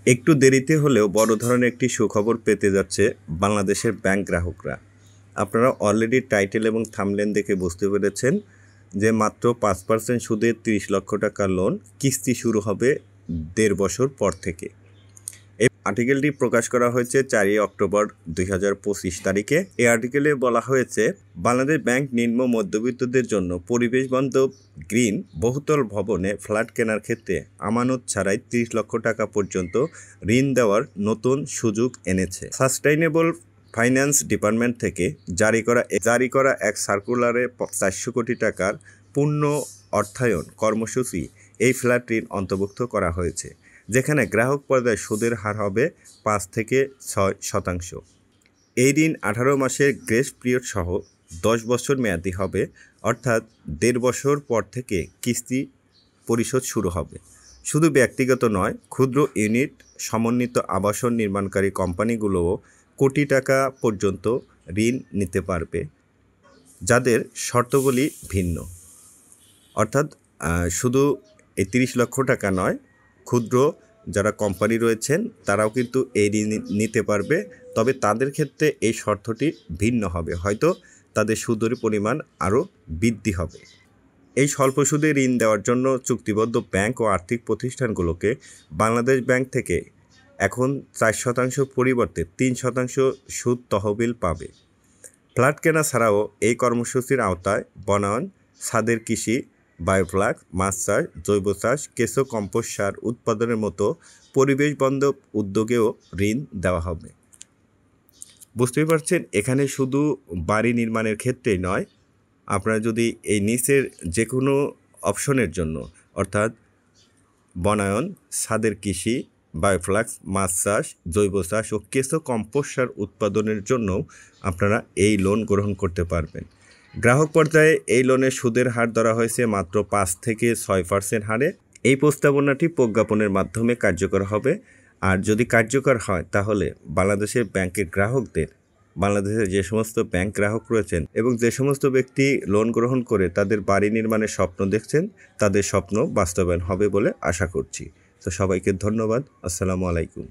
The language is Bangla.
একটু দেরিতে হলেও বড় ধরনের একটি সুখবর পেতে যাচ্ছে বাংলাদেশের ব্যাংক গ্রাহকরা। আপনারা অলরেডি টাইটেল এবং থাম্বনেল দেখে বুঝতে পেরেছেন যে মাত্র 5% সুদে 30 লক্ষ টাকা লোন কিস্তি শুরু হবে 1.5 বছর পর থেকে। এই আর্টিকেলটি প্রকাশ করা হয়েছে 4 অক্টোবর 2025 তারিখে। এই আর্টিকেলে বলা হয়েছে, বাংলাদেশ ব্যাংক নিম্ন মধ্যবিত্তদের জন্য পরিবেশবান্ধব গ্রিন বহুতল ভবনে ফ্ল্যাট কেনার ক্ষেত্রে আমানত ছাড়াই 30 লক্ষ টাকা পর্যন্ত ঋণ দেওয়ার নতুন সুযোগ এনেছে। সাস্টেইনেবল ফাইন্যান্স ডিপার্টমেন্ট থেকে জারি করা এক সার্কুলারে 400 কোটি টাকার পূর্ণ অর্থায়ন কর্মসূচি এই ফ্ল্যাট ঋণ অন্তর্ভুক্ত করা হয়েছে, যেখানে গ্রাহক পর্যায়ে সুদের হার হবে 5 থেকে 6%। এই ঋণ 18 মাসের গ্রেস পিরিয়ড সহ 10 বছর মেয়াদি হবে, অর্থাৎ 1.5 বছর পর থেকে কিস্তি পরিশোধ শুরু হবে। শুধু ব্যক্তিগত নয়, ক্ষুদ্র ইউনিট সমন্বিত আবাসন নির্মাণকারী কোম্পানিগুলোও কোটি টাকা পর্যন্ত ঋণ নিতে পারবে, যাদের শর্তগুলি ভিন্ন। অর্থাৎ শুধু এই 30 লক্ষ টাকা নয়, ক্ষুদ্র যারা কোম্পানি রয়েছেন তারাও কিন্তু এই ঋণ নিতে পারবে, তবে তাদের ক্ষেত্রে এই শর্তটি ভিন্ন হবে, হয়তো তাদের সুদের পরিমাণ আরও বৃদ্ধি হবে। এই স্বল্প সুদে ঋণ দেওয়ার জন্য চুক্তিবদ্ধ ব্যাংক ও আর্থিক প্রতিষ্ঠানগুলোকে বাংলাদেশ ব্যাংক থেকে এখন 4% পরিবর্তে 3% সুদ তহবিল পাবে। ফ্ল্যাট কেনা ছাড়াও এই কর্মসূচির আওতায় বনায়ন, ছাদের কৃষি, বায়োফ্লাক, মাছ চাষ, জৈব চাষ, কেঁচো কম্পোস্ট সার উৎপাদনের মতো পরিবেশবান্ধব উদ্যোগেও ঋণ দেওয়া হবে। বুঝতেই পারছেন, এখানে শুধু বাড়ি নির্মাণের ক্ষেত্রেই নয়, আপনারা যদি এই নিচের যে কোনো অপশনের জন্য, অর্থাৎ বনায়ন, ছাদের কৃষি, বায়োফ্লাক্স, মাছ চাষ, জৈব চাষ ও কেঁচো কম্পোস্ট সার উৎপাদনের জন্য আপনারা এই লোন গ্রহণ করতে পারবেন। গ্রাহক পর্যায়ে এই লোনের সুদের হার ধরা হয়েছে মাত্র 5 থেকে 6% হারে। এই প্রস্তাবনাটি প্রজ্ঞাপনের মাধ্যমে কার্যকর হবে, আর যদি কার্যকর হয় তাহলে বাংলাদেশের ব্যাংকের গ্রাহকদের, বাংলাদেশের যে সমস্ত ব্যাংক গ্রাহক রয়েছেন এবং যে সমস্ত ব্যক্তি লোন গ্রহণ করে তাদের বাড়ি নির্মাণের স্বপ্ন দেখছেন, তাদের স্বপ্ন বাস্তবায়ন হবে বলে আশা করছি। তো সবাইকে ধন্যবাদ। আসসালামু আলাইকুম।